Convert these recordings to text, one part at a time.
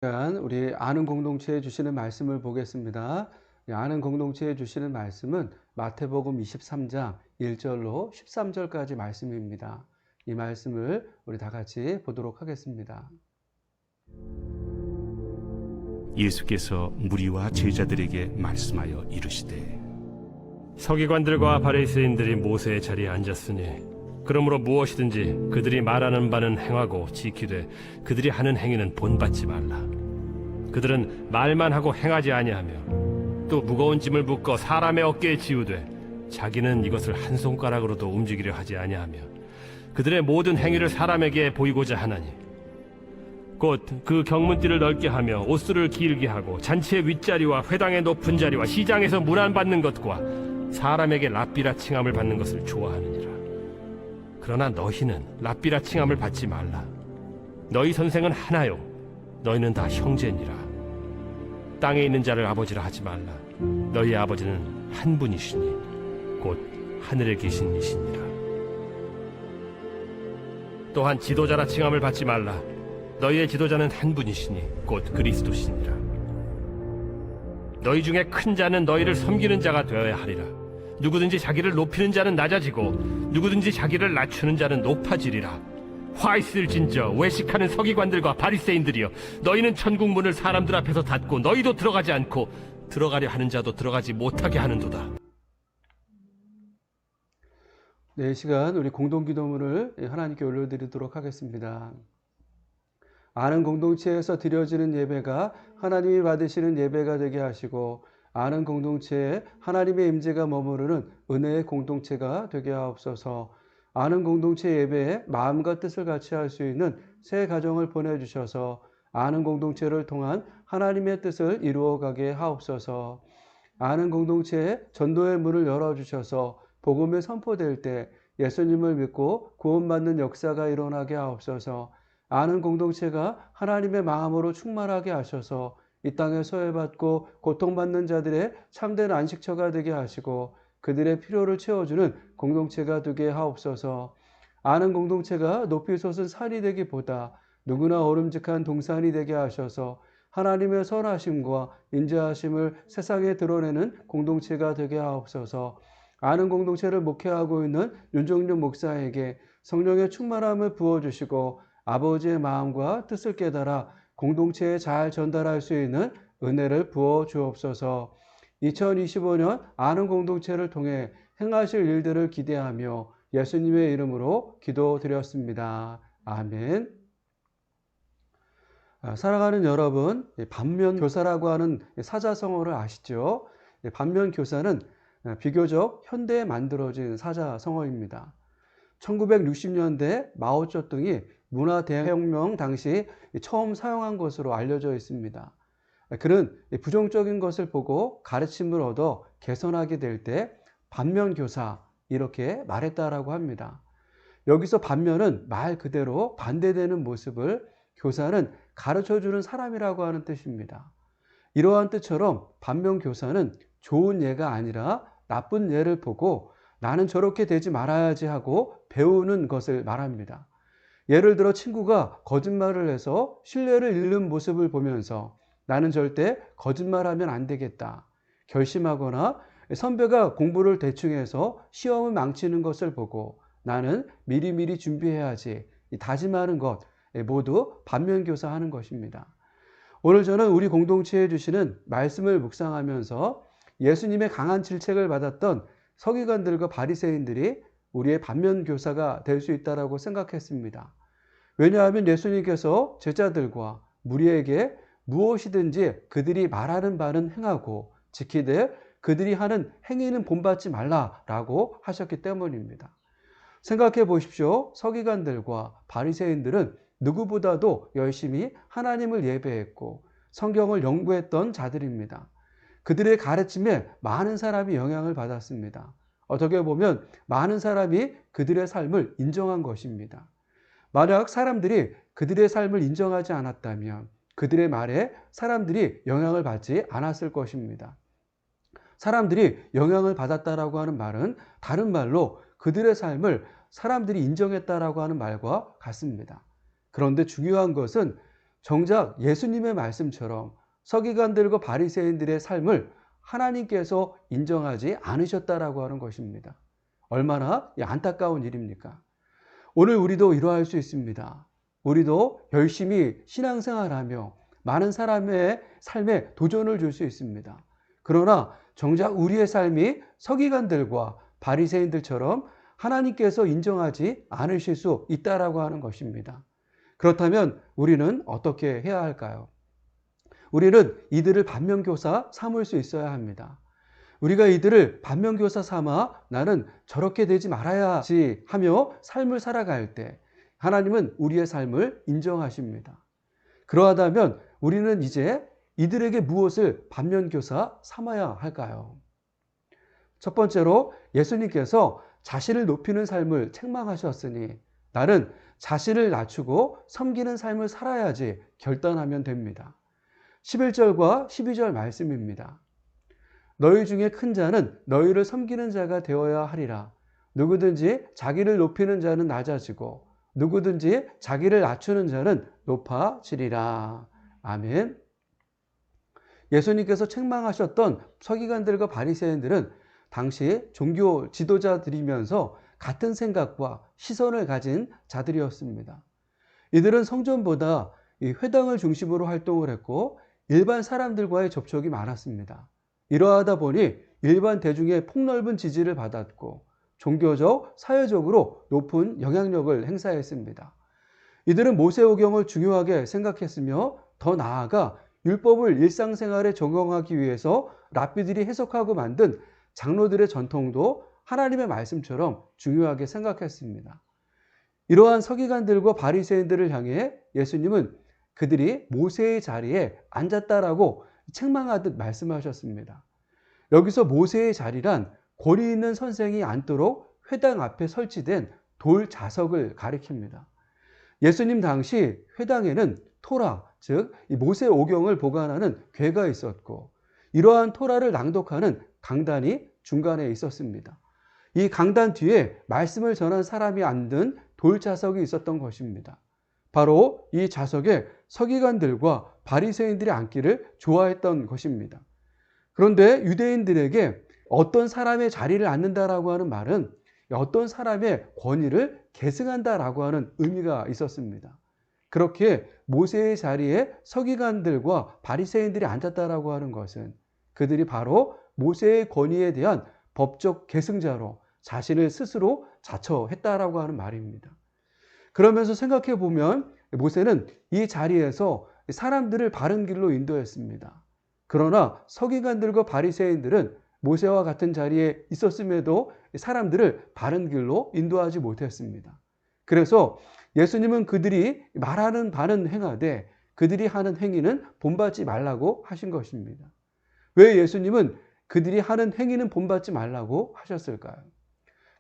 우리 아는 공동체에 주시는 말씀을 보겠습니다. 아는 공동체에 주시는 말씀은 마태복음 23장 1절로 13절까지 말씀입니다. 이 말씀을 우리 다 같이 보도록 하겠습니다. 예수께서 무리와 제자들에게 말씀하여 이르시되, 서기관들과 바리새인들이 모세의 자리에 앉았으니 그러므로 무엇이든지 그들이 말하는 바는 행하고 지키되 그들이 하는 행위는 본받지 말라. 그들은 말만 하고 행하지 아니하며 또 무거운 짐을 묶어 사람의 어깨에 지우되 자기는 이것을 한 손가락으로도 움직이려 하지 아니하며 그들의 모든 행위를 사람에게 보이고자 하나니 곧 그 경문띠를 넓게 하며 옷수를 길게 하고 잔치의 윗자리와 회당의 높은 자리와 시장에서 문안받는 것과 사람에게 랍비라 칭함을 받는 것을 좋아하느니라. 그러나 너희는 랍비라 칭함을 받지 말라. 너희 선생은 하나요 너희는 다 형제니라. 땅에 있는 자를 아버지라 하지 말라. 너희 아버지는 한 분이시니 곧 하늘에 계신 이시니라. 또한 지도자라 칭함을 받지 말라. 너희의 지도자는 한 분이시니 곧 그리스도시니라. 너희 중에 큰 자는 너희를 섬기는 자가 되어야 하리라. 누구든지 자기를 높이는 자는 낮아지고 누구든지 자기를 낮추는 자는 높아지리라. 화 있을진저 외식하는 서기관들과 바리새인들이여, 너희는 천국 문을 사람들 앞에서 닫고 너희도 들어가지 않고 들어가려 하는 자도 들어가지 못하게 하는도다. 네, 이 시간 우리 공동기도문을 하나님께 올려드리도록 하겠습니다. 아는 공동체에서 드려지는 예배가 하나님이 받으시는 예배가 되게 하시고, 아는 공동체에 하나님의 임재가 머무르는 은혜의 공동체가 되게 하옵소서. 아는 공동체 예배에 마음과 뜻을 같이 할 수 있는 새 가정을 보내주셔서 아는 공동체를 통한 하나님의 뜻을 이루어가게 하옵소서. 아는 공동체에 전도의 문을 열어주셔서 복음이 선포될 때 예수님을 믿고 구원받는 역사가 일어나게 하옵소서. 아는 공동체가 하나님의 마음으로 충만하게 하셔서 이 땅에 소외받고 고통받는 자들의 참된 안식처가 되게 하시고 그들의 필요를 채워주는 공동체가 되게 하옵소서. 아는 공동체가 높이 솟은 산이 되기보다 누구나 오름직한 동산이 되게 하셔서 하나님의 선하심과 인자하심을 세상에 드러내는 공동체가 되게 하옵소서. 아는 공동체를 목회하고 있는 윤종룡 목사에게 성령의 충만함을 부어주시고 아버지의 마음과 뜻을 깨달아 공동체에 잘 전달할 수 있는 은혜를 부어 주옵소서. 2025년 아는 공동체를 통해 행하실 일들을 기대하며 예수님의 이름으로 기도드렸습니다. 아멘. 사랑하는 여러분, 반면교사라고 하는 사자성어를 아시죠? 반면교사는 비교적 현대에 만들어진 사자성어입니다. 1960년대 마오쩌둥이 문화대혁명 당시 처음 사용한 것으로 알려져 있습니다. 그는 부정적인 것을 보고 가르침을 얻어 개선하게 될 때 반면교사 이렇게 말했다라고 합니다. 여기서 반면은 말 그대로 반대되는 모습을, 교사는 가르쳐주는 사람이라고 하는 뜻입니다. 이러한 뜻처럼 반면교사는 좋은 예가 아니라 나쁜 예를 보고 나는 저렇게 되지 말아야지 하고 배우는 것을 말합니다. 예를 들어 친구가 거짓말을 해서 신뢰를 잃는 모습을 보면서 나는 절대 거짓말하면 안 되겠다 결심하거나, 선배가 공부를 대충 해서 시험을 망치는 것을 보고 나는 미리미리 준비해야지 다짐하는 것, 모두 반면교사하는 것입니다. 오늘 저는 우리 공동체에 주시는 말씀을 묵상하면서 예수님의 강한 질책을 받았던 서기관들과 바리새인들이 우리의 반면교사가 될 수 있다고 생각했습니다. 왜냐하면 예수님께서 제자들과 무리에게 무엇이든지 그들이 말하는 바는 행하고 지키되 그들이 하는 행위는 본받지 말라라고 하셨기 때문입니다. 생각해 보십시오. 서기관들과 바리새인들은 누구보다도 열심히 하나님을 예배했고 성경을 연구했던 자들입니다. 그들의 가르침에 많은 사람이 영향을 받았습니다. 어떻게 보면 많은 사람이 그들의 삶을 인정한 것입니다. 만약 사람들이 그들의 삶을 인정하지 않았다면 그들의 말에 사람들이 영향을 받지 않았을 것입니다. 사람들이 영향을 받았다라고 하는 말은 다른 말로 그들의 삶을 사람들이 인정했다라고 하는 말과 같습니다. 그런데 중요한 것은 정작 예수님의 말씀처럼 서기관들과 바리새인들의 삶을 하나님께서 인정하지 않으셨다라고 하는 것입니다. 얼마나 안타까운 일입니까? 오늘 우리도 이러할 수 있습니다. 우리도 열심히 신앙생활하며 많은 사람의 삶에 도전을 줄 수 있습니다. 그러나 정작 우리의 삶이 서기관들과 바리새인들처럼 하나님께서 인정하지 않으실 수 있다라고 하는 것입니다. 그렇다면 우리는 어떻게 해야 할까요? 우리는 이들을 반면교사 삼을 수 있어야 합니다. 우리가 이들을 반면교사 삼아 나는 저렇게 되지 말아야지 하며 삶을 살아갈 때 하나님은 우리의 삶을 인정하십니다. 그러하다면 우리는 이제 이들에게 무엇을 반면교사 삼아야 할까요? 첫 번째로 예수님께서 자신을 높이는 삶을 책망하셨으니 나는 자신을 낮추고 섬기는 삶을 살아야지 결단하면 됩니다. 11절과 12절 말씀입니다. 너희 중에 큰 자는 너희를 섬기는 자가 되어야 하리라. 누구든지 자기를 높이는 자는 낮아지고 누구든지 자기를 낮추는 자는 높아지리라. 아멘. 예수님께서 책망하셨던 서기관들과 바리새인들은 당시 종교 지도자들이면서 같은 생각과 시선을 가진 자들이었습니다. 이들은 성전보다 회당을 중심으로 활동을 했고 일반 사람들과의 접촉이 많았습니다. 이러하다 보니 일반 대중의 폭넓은 지지를 받았고 종교적, 사회적으로 높은 영향력을 행사했습니다. 이들은 모세오경을 중요하게 생각했으며 더 나아가 율법을 일상생활에 적용하기 위해서 랍비들이 해석하고 만든 장로들의 전통도 하나님의 말씀처럼 중요하게 생각했습니다. 이러한 서기관들과 바리새인들을 향해 예수님은 그들이 모세의 자리에 앉았다라고 책망하듯 말씀하셨습니다. 여기서 모세의 자리란 권위 있는 선생이 앉도록 회당 앞에 설치된 돌 자석을 가리킵니다. 예수님 당시 회당에는 토라, 즉 모세 오경을 보관하는 궤가 있었고 이러한 토라를 낭독하는 강단이 중간에 있었습니다. 이 강단 뒤에 말씀을 전한 사람이 앉은 돌 자석이 있었던 것입니다. 바로 이 자석에 서기관들과 바리새인들이 앉기를 좋아했던 것입니다. 그런데 유대인들에게 어떤 사람의 자리를 앉는다라고 하는 말은 어떤 사람의 권위를 계승한다라고 하는 의미가 있었습니다. 그렇게 모세의 자리에 서기관들과 바리새인들이 앉았다라고 하는 것은 그들이 바로 모세의 권위에 대한 법적 계승자로 자신을 스스로 자처했다라고 하는 말입니다. 그러면서 생각해 보면 모세는 이 자리에서 사람들을 바른 길로 인도했습니다. 그러나 서기관들과 바리새인들은 모세와 같은 자리에 있었음에도 사람들을 바른 길로 인도하지 못했습니다. 그래서 예수님은 그들이 말하는 바는 행하되 그들이 하는 행위는 본받지 말라고 하신 것입니다. 왜 예수님은 그들이 하는 행위는 본받지 말라고 하셨을까요?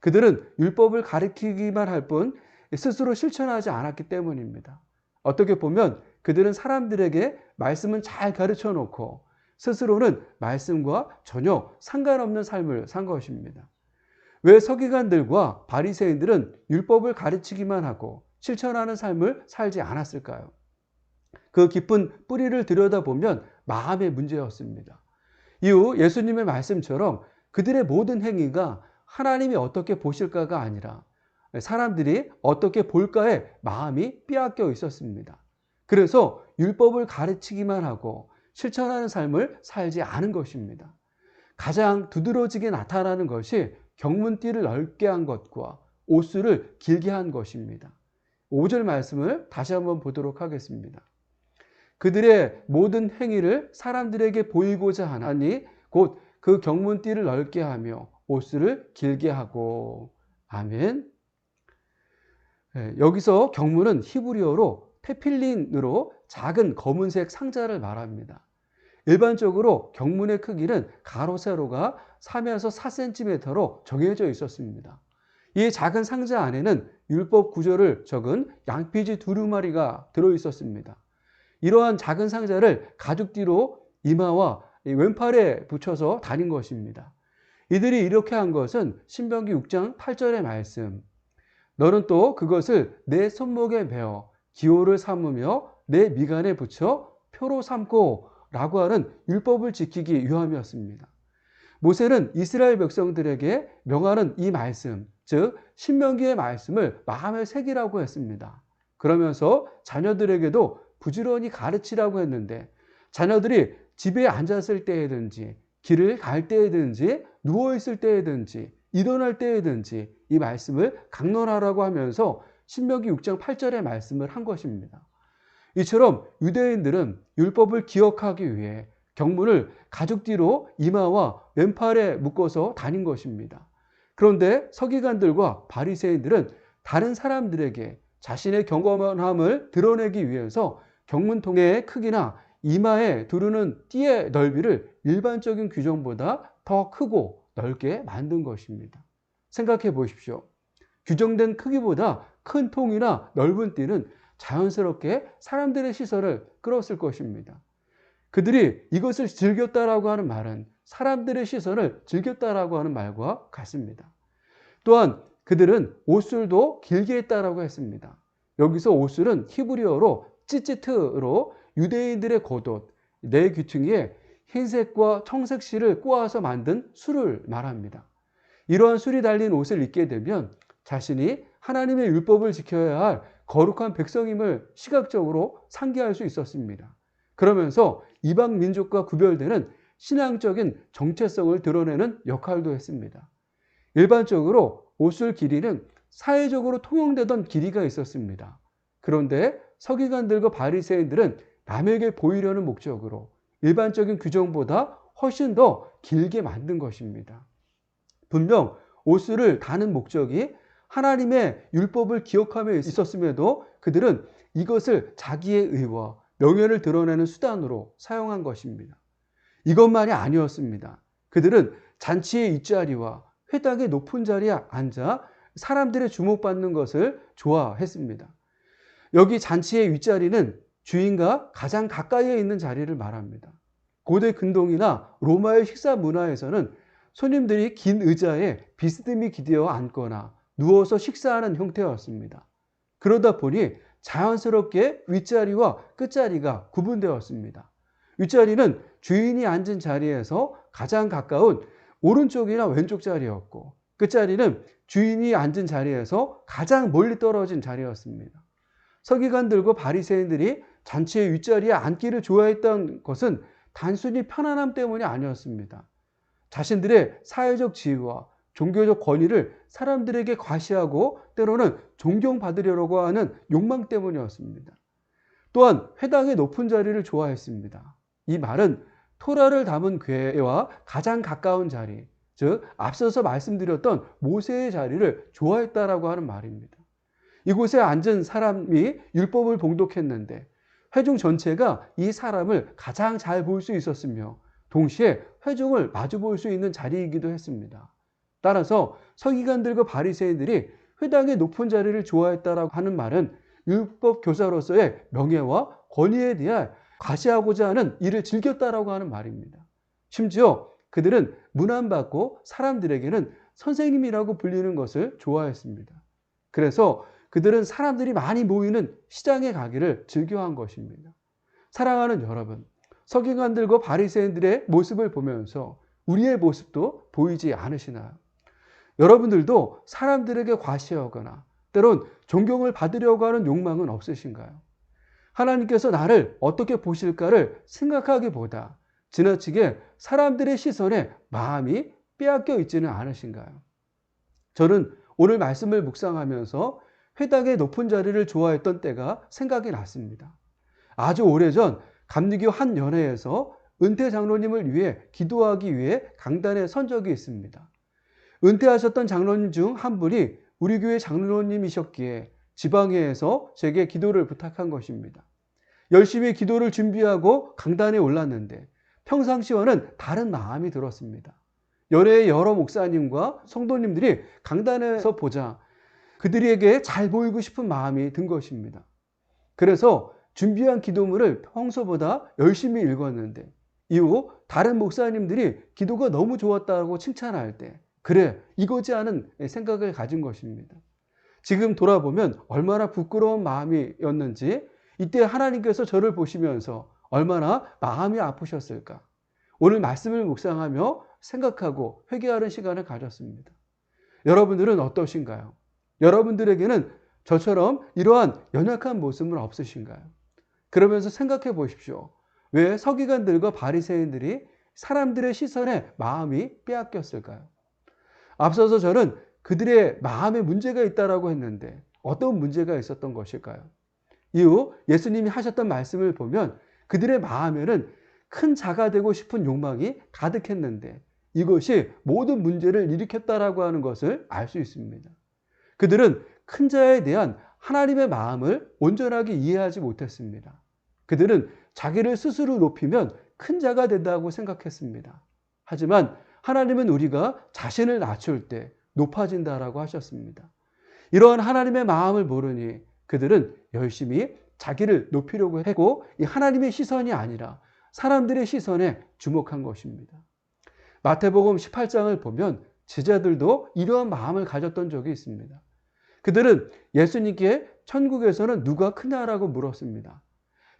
그들은 율법을 가르치기만 할 뿐 스스로 실천하지 않았기 때문입니다. 어떻게 보면 그들은 사람들에게 말씀은 잘 가르쳐 놓고 스스로는 말씀과 전혀 상관없는 삶을 산 것입니다. 왜 서기관들과 바리새인들은 율법을 가르치기만 하고 실천하는 삶을 살지 않았을까요? 그 깊은 뿌리를 들여다보면 마음의 문제였습니다. 이후 예수님의 말씀처럼 그들의 모든 행위가 하나님이 어떻게 보실까가 아니라 사람들이 어떻게 볼까에 마음이 빼앗겨 있었습니다. 그래서 율법을 가르치기만 하고 실천하는 삶을 살지 않은 것입니다. 가장 두드러지게 나타나는 것이 경문띠를 넓게 한 것과 옷수를 길게 한 것입니다. 5절 말씀을 다시 한번 보도록 하겠습니다. 그들의 모든 행위를 사람들에게 보이고자 하나니 곧 그 경문띠를 넓게 하며 옷수를 길게 하고. 아멘. 여기서 경문은 히브리어로 테필린으로 작은 검은색 상자를 말합니다. 일반적으로 경문의 크기는 가로 세로가 3에서 4cm로 정해져 있었습니다. 이 작은 상자 안에는 율법 구절을 적은 양피지 두루마리가 들어있었습니다. 이러한 작은 상자를 가죽 뒤로 이마와 왼팔에 붙여서 다닌 것입니다. 이들이 이렇게 한 것은 신명기 6장 8절의 말씀, 너는 또 그것을 내 손목에 베어 기호를 삼으며 내 미간에 붙여 표로 삼고 라고 하는 율법을 지키기 위함이었습니다. 모세는 이스라엘 백성들에게 명하는 이 말씀, 즉 신명기의 말씀을 마음에 새기라고 했습니다. 그러면서 자녀들에게도 부지런히 가르치라고 했는데 자녀들이 집에 앉았을 때에든지 길을 갈 때에든지 누워있을 때에든지 일어날 때에든지 이 말씀을 강론하라고 하면서 신명기 6장 8절의 말씀을 한 것입니다. 이처럼 유대인들은 율법을 기억하기 위해 경문을 가죽 뒤로 이마와 왼팔에 묶어서 다닌 것입니다. 그런데 서기관들과 바리새인들은 다른 사람들에게 자신의 경건함을 드러내기 위해서 경문통의 크기나 이마에 두르는 띠의 넓이를 일반적인 규정보다 더 크고 넓게 만든 것입니다. 생각해 보십시오. 규정된 크기보다 큰 통이나 넓은 띠는 자연스럽게 사람들의 시선을 끌었을 것입니다. 그들이 이것을 즐겼다라고 하는 말은 사람들의 시선을 즐겼다라고 하는 말과 같습니다. 또한 그들은 옷술도 길게 했다라고 했습니다. 여기서 옷술은 히브리어로 찌찌트로 유대인들의 겉옷, 네 귀퉁이에 흰색과 청색 실을 꼬아서 만든 술을 말합니다. 이러한 술이 달린 옷을 입게 되면 자신이 하나님의 율법을 지켜야 할 거룩한 백성임을 시각적으로 상기할 수 있었습니다. 그러면서 이방 민족과 구별되는 신앙적인 정체성을 드러내는 역할도 했습니다. 일반적으로 옷술 길이는 사회적으로 통용되던 길이가 있었습니다. 그런데 서기관들과 바리새인들은 남에게 보이려는 목적으로 일반적인 규정보다 훨씬 더 길게 만든 것입니다. 분명 옷술을 다는 목적이 하나님의 율법을 기억하며 있었음에도 그들은 이것을 자기의 의와 명예를 드러내는 수단으로 사용한 것입니다. 이것만이 아니었습니다. 그들은 잔치의 윗자리와 회당의 높은 자리에 앉아 사람들의 주목받는 것을 좋아했습니다. 여기 잔치의 윗자리는 주인과 가장 가까이에 있는 자리를 말합니다. 고대 근동이나 로마의 식사 문화에서는 손님들이 긴 의자에 비스듬히 기대어 앉거나 누워서 식사하는 형태였습니다. 그러다 보니 자연스럽게 윗자리와 끝자리가 구분되었습니다. 윗자리는 주인이 앉은 자리에서 가장 가까운 오른쪽이나 왼쪽 자리였고 끝자리는 주인이 앉은 자리에서 가장 멀리 떨어진 자리였습니다. 서기관들과 바리새인들이 잔치의 윗자리에 앉기를 좋아했던 것은 단순히 편안함 때문이 아니었습니다. 자신들의 사회적 지위와 종교적 권위를 사람들에게 과시하고 때로는 존경받으려고 하는 욕망 때문이었습니다. 또한 회당의 높은 자리를 좋아했습니다. 이 말은 토라를 담은 궤와 가장 가까운 자리, 즉 앞서서 말씀드렸던 모세의 자리를 좋아했다라고 하는 말입니다. 이곳에 앉은 사람이 율법을 봉독했는데 회중 전체가 이 사람을 가장 잘 볼 수 있었으며 동시에 회중을 마주 볼 수 있는 자리이기도 했습니다. 따라서 서기관들과 바리새인들이 회당의 높은 자리를 좋아했다라고 하는 말은 율법 교사로서의 명예와 권위에 대해 과시하고자 하는 일을 즐겼다라고 하는 말입니다. 심지어 그들은 문안받고 사람들에게는 선생님이라고 불리는 것을 좋아했습니다. 그래서 그들은 사람들이 많이 모이는 시장에 가기를 즐겨한 것입니다. 사랑하는 여러분, 서기관들과 바리새인들의 모습을 보면서 우리의 모습도 보이지 않으시나요? 여러분들도 사람들에게 과시하거나 때론 존경을 받으려고 하는 욕망은 없으신가요? 하나님께서 나를 어떻게 보실까를 생각하기보다 지나치게 사람들의 시선에 마음이 빼앗겨 있지는 않으신가요? 저는 오늘 말씀을 묵상하면서 회당의 높은 자리를 좋아했던 때가 생각이 났습니다. 아주 오래전 감리교 한 연회에서 은퇴 장로님을 위해 기도하기 위해 강단에 선 적이 있습니다. 은퇴하셨던 장로님 중 한 분이 우리 교회 장로님이셨기에 지방회에서 제게 기도를 부탁한 것입니다. 열심히 기도를 준비하고 강단에 올랐는데 평상시와는 다른 마음이 들었습니다. 연회의 여러 목사님과 성도님들이 강단에서 보자 그들에게 잘 보이고 싶은 마음이 든 것입니다. 그래서 준비한 기도문을 평소보다 열심히 읽었는데 이후 다른 목사님들이 기도가 너무 좋았다고 칭찬할 때 그래 이거지 하는 생각을 가진 것입니다. 지금 돌아보면 얼마나 부끄러운 마음이었는지 이때 하나님께서 저를 보시면서 얼마나 마음이 아프셨을까? 오늘 말씀을 묵상하며 생각하고 회개하는 시간을 가졌습니다. 여러분들은 어떠신가요? 여러분들에게는 저처럼 이러한 연약한 모습은 없으신가요? 그러면서 생각해 보십시오. 왜 서기관들과 바리새인들이 사람들의 시선에 마음이 빼앗겼을까요? 앞서서 저는 그들의 마음에 문제가 있다라고 했는데 어떤 문제가 있었던 것일까요? 이후 예수님이 하셨던 말씀을 보면 그들의 마음에는 큰 자가 되고 싶은 욕망이 가득했는데 이것이 모든 문제를 일으켰다라고 하는 것을 알 수 있습니다. 그들은 큰 자에 대한 하나님의 마음을 온전하게 이해하지 못했습니다. 그들은 자기를 스스로 높이면 큰 자가 된다고 생각했습니다. 하지만 하나님은 우리가 자신을 낮출 때 높아진다라고 하셨습니다. 이러한 하나님의 마음을 모르니 그들은 열심히 자기를 높이려고 했고 이 하나님의 시선이 아니라 사람들의 시선에 주목한 것입니다. 마태복음 18장을 보면 제자들도 이러한 마음을 가졌던 적이 있습니다. 그들은 예수님께 천국에서는 누가 크냐라고 물었습니다.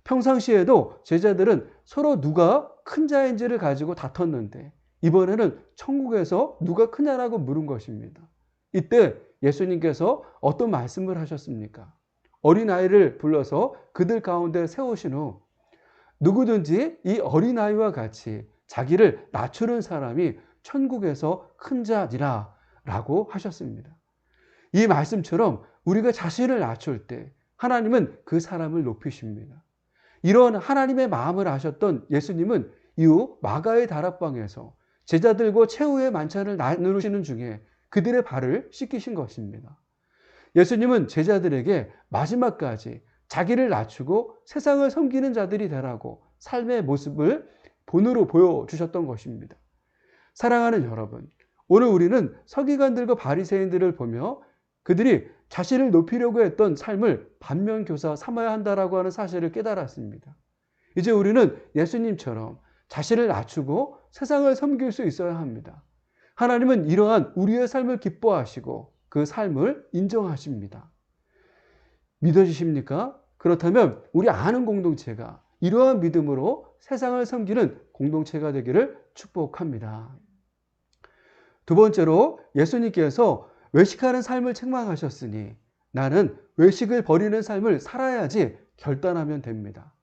평상시에도 제자들은 서로 누가 큰 자인지를 가지고 다퉜는데 이번에는 천국에서 누가 크냐라고 물은 것입니다. 이때 예수님께서 어떤 말씀을 하셨습니까? 어린아이를 불러서 그들 가운데 세우신 후 누구든지 이 어린아이와 같이 자기를 낮추는 사람이 천국에서 큰 자니라 라고 하셨습니다. 이 말씀처럼 우리가 자신을 낮출 때 하나님은 그 사람을 높이십니다. 이런 하나님의 마음을 아셨던 예수님은 이후 마가의 다락방에서 제자들과 최후의 만찬을 나누시는 중에 그들의 발을 씻기신 것입니다. 예수님은 제자들에게 마지막까지 자기를 낮추고 세상을 섬기는 자들이 되라고 삶의 모습을 본으로 보여주셨던 것입니다. 사랑하는 여러분, 오늘 우리는 서기관들과 바리새인들을 보며 그들이 자신을 높이려고 했던 삶을 반면교사 삼아야 한다라고 하는 사실을 깨달았습니다. 이제 우리는 예수님처럼 자신을 낮추고 세상을 섬길 수 있어야 합니다. 하나님은 이러한 우리의 삶을 기뻐하시고 그 삶을 인정하십니다. 믿어지십니까? 그렇다면 우리 아는 공동체가 이러한 믿음으로 세상을 섬기는 공동체가 되기를 축복합니다. 두 번째로 예수님께서 외식하는 삶을 책망하셨으니 나는 외식을 버리는 삶을 살아야지 결단하면 됩니다.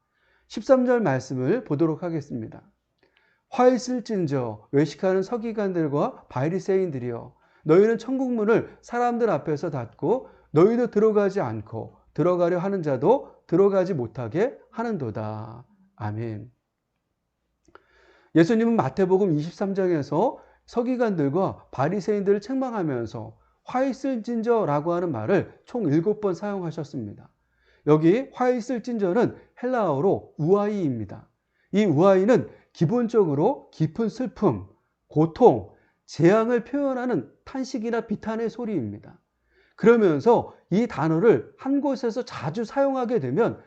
13절 말씀을 보도록 하겠습니다. 화 있을진저 외식하는 서기관들과 바리새인들이여 너희는 천국 문을 사람들 앞에서 닫고 너희도 들어가지 않고 들어가려 하는 자도 들어가지 못하게 하는도다. 아멘. 예수님은 마태복음 23장에서 서기관들과 바리새인들을 책망하면서 화 있을진저라고 하는 말을 총 7번 사용하셨습니다. 여기 화 있을진저는 헬라어로 우아이입니다. 이 우아이는 기본적으로 깊은 슬픔, 고통, 재앙을 표현하는 탄식이나 비탄의 소리입니다. 그러면서 이 단어를 한 곳에서 자주 사용하게 되면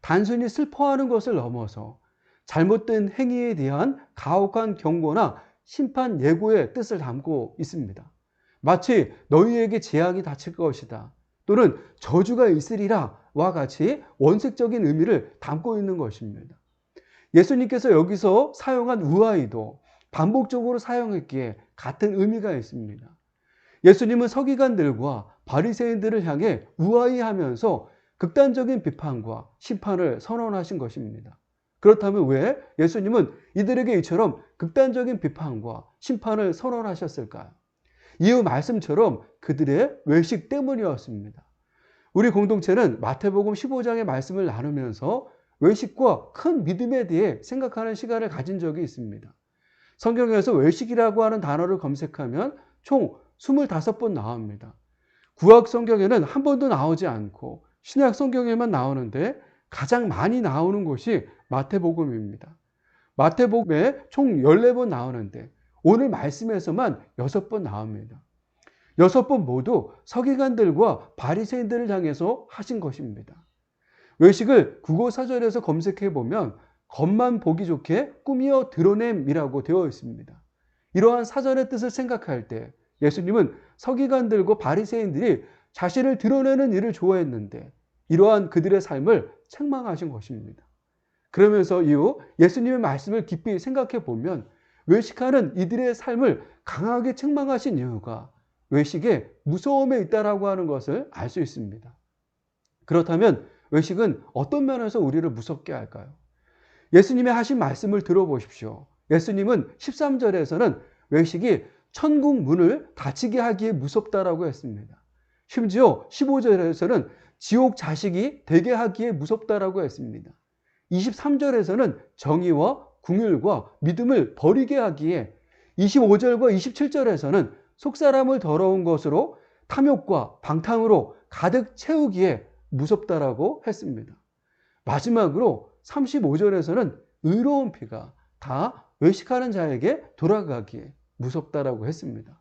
단순히 슬퍼하는 것을 넘어서 잘못된 행위에 대한 가혹한 경고나 심판 예고의 뜻을 담고 있습니다. 마치 너희에게 재앙이 닥칠 것이다 또는 저주가 있으리라 와 같이 원색적인 의미를 담고 있는 것입니다. 예수님께서 여기서 사용한 우아이도 반복적으로 사용했기에 같은 의미가 있습니다. 예수님은 서기관들과 바리새인들을 향해 우아이하면서 극단적인 비판과 심판을 선언하신 것입니다. 그렇다면 왜 예수님은 이들에게 이처럼 극단적인 비판과 심판을 선언하셨을까요? 이후 말씀처럼 그들의 외식 때문이었습니다. 우리 공동체는 마태복음 15장의 말씀을 나누면서 외식과 큰 믿음에 대해 생각하는 시간을 가진 적이 있습니다. 성경에서 외식이라고 하는 단어를 검색하면 총 25번 나옵니다. 구약 성경에는 한 번도 나오지 않고 신약 성경에만 나오는데 가장 많이 나오는 곳이 마태복음입니다. 마태복음에 총 14번 나오는데 오늘 말씀에서만 6번 나옵니다. 6번 모두 서기관들과 바리새인들을 향해서 하신 것입니다. 외식을 국어사전에서 검색해 보면 겉만 보기 좋게 꾸미어 드러냄이라고 되어 있습니다. 이러한 사전의 뜻을 생각할 때 예수님은 서기관들과 바리새인들이 자신을 드러내는 일을 좋아했는데 이러한 그들의 삶을 책망하신 것입니다. 그러면서 이후 예수님의 말씀을 깊이 생각해 보면 외식하는 이들의 삶을 강하게 책망하신 이유가 외식의 무서움에 있다라고 하는 것을 알 수 있습니다. 그렇다면 외식은 어떤 면에서 우리를 무섭게 할까요? 예수님의 하신 말씀을 들어보십시오. 예수님은 13절에서는 외식이 천국 문을 닫히게 하기에 무섭다라고 했습니다. 심지어 15절에서는 지옥 자식이 되게 하기에 무섭다라고 했습니다. 23절에서는 정의와 궁율과 믿음을 버리게 하기에, 25절과 27절에서는 속사람을 더러운 것으로 탐욕과 방탕으로 가득 채우기에 무섭다라고 했습니다. 마지막으로 35절에서는 의로운 피가 다 외식하는 자에게 돌아가기에 무섭다라고 했습니다.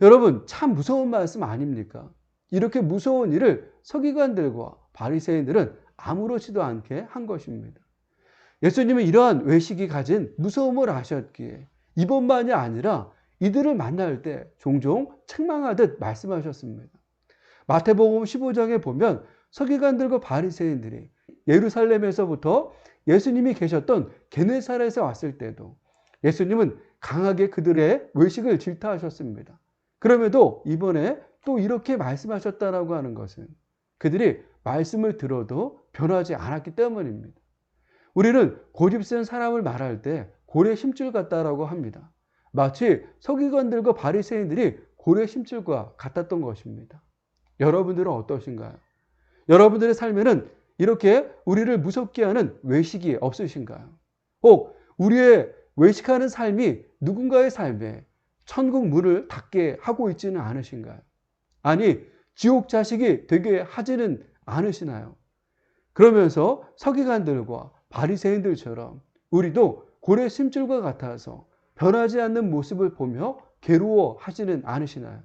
여러분, 참 무서운 말씀 아닙니까? 이렇게 무서운 일을 서기관들과 바리새인들은 아무렇지도 않게 한 것입니다. 예수님은 이러한 외식이 가진 무서움을 아셨기에 이번만이 아니라 이들을 만날 때 종종 책망하듯 말씀하셨습니다. 마태복음 15장에 보면 서기관들과 바리새인들이 예루살렘에서부터 예수님이 계셨던 게네사렛에 왔을 때도 예수님은 강하게 그들의 외식을 질타하셨습니다. 그럼에도 이번에 또 이렇게 말씀하셨다라고 하는 것은 그들이 말씀을 들어도 변하지 않았기 때문입니다. 우리는 고집센 사람을 말할 때 고래 심줄 같다라고 합니다. 마치 서기관들과 바리새인들이 고래 심줄과 같았던 것입니다. 여러분들은 어떠신가요? 여러분들의 삶에는 이렇게 우리를 무섭게 하는 외식이 없으신가요? 혹 우리의 외식하는 삶이 누군가의 삶에 천국 문을 닫게 하고 있지는 않으신가요? 아니, 지옥 자식이 되게 하지는 않으시나요? 그러면서 서기관들과 바리새인들처럼 우리도 고래 심줄과 같아서 변하지 않는 모습을 보며 괴로워하지는 않으시나요?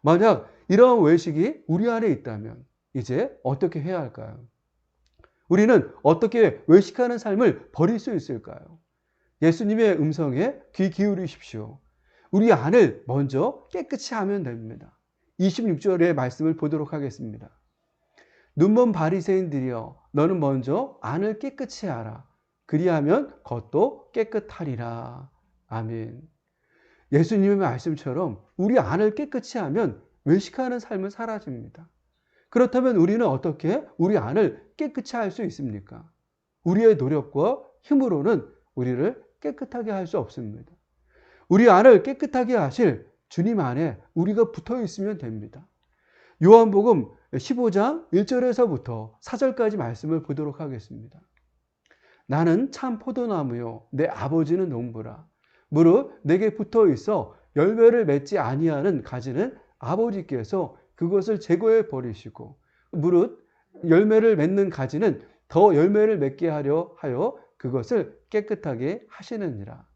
만약 이러한 외식이 우리 안에 있다면 이제 어떻게 해야 할까요? 우리는 어떻게 외식하는 삶을 버릴 수 있을까요? 예수님의 음성에 귀 기울이십시오. 우리 안을 먼저 깨끗이 하면 됩니다. 26절의 말씀을 보도록 하겠습니다. 눈먼 바리새인들이여, 너는 먼저 안을 깨끗이 하라. 그리하면 겉도 깨끗하리라. 아멘. 예수님의 말씀처럼 우리 안을 깨끗이 하면 외식하는 삶은 사라집니다. 그렇다면 우리는 어떻게 우리 안을 깨끗이 할 수 있습니까? 우리의 노력과 힘으로는 우리를 깨끗하게 할 수 없습니다. 우리 안을 깨끗하게 하실 주님 안에 우리가 붙어 있으면 됩니다. 요한복음 15장 1절에서부터 4절까지 말씀을 보도록 하겠습니다. 나는 참 포도나무요 내 아버지는 농부라. 무릇 내게 붙어 있어 열매를 맺지 아니하는 가지는 아버지께서 그것을 제거해 버리시고, 무릇 열매를 맺는 가지는 더 열매를 맺게 하려 하여 그것을 깨끗하게 하시느니라.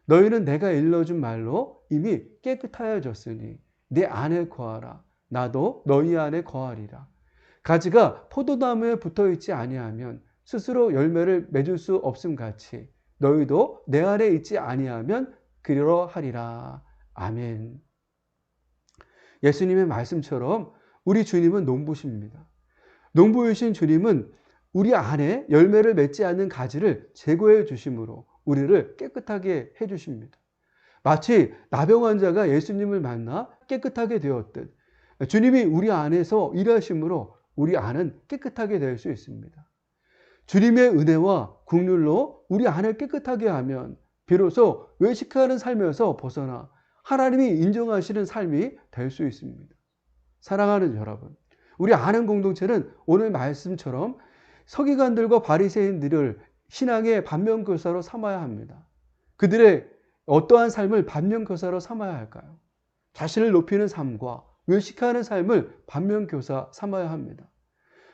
너희는 내가 일러준 말로 이미 깨끗하여졌으니 내 안에 거하라. 나도 너희 안에 거하리라. 가지가 포도나무에 붙어 있지 아니하면 스스로 열매를 맺을 수 없음 같이 너희도 내 안에 있지 아니하면 그러하리라. 아멘. 예수님의 말씀처럼 우리 주님은 농부십니다. 농부이신 주님은 우리 안에 열매를 맺지 않는 가지를 제거해 주심으로 우리를 깨끗하게 해 주십니다. 마치 나병 환자가 예수님을 만나 깨끗하게 되었듯 주님이 우리 안에서 일하심으로 우리 안은 깨끗하게 될 수 있습니다. 주님의 은혜와 긍휼로 우리 안을 깨끗하게 하면 비로소 외식하는 삶에서 벗어나 하나님이 인정하시는 삶이 될 수 있습니다. 사랑하는 여러분, 우리 아는 공동체는 오늘 말씀처럼 서기관들과 바리새인들을 신앙의 반면교사로 삼아야 합니다. 그들의 어떠한 삶을 반면교사로 삼아야 할까요? 자신을 높이는 삶과 외식하는 삶을 반면교사 삼아야 합니다.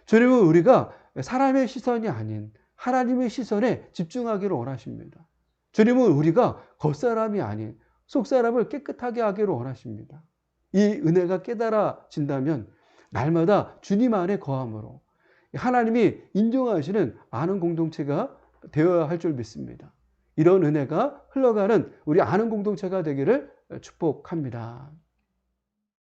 주님은 우리가 사람의 시선이 아닌 하나님의 시선에 집중하기를 원하십니다. 주님은 우리가 겉사람이 아닌 속사람을 깨끗하게 하기를 원하십니다. 이 은혜가 깨달아진다면 날마다 주님 안에 거함으로 하나님이 인정하시는 아는 공동체가 되어야 할 줄 믿습니다. 이런 은혜가 흘러가는 우리 아는 공동체가 되기를 축복합니다.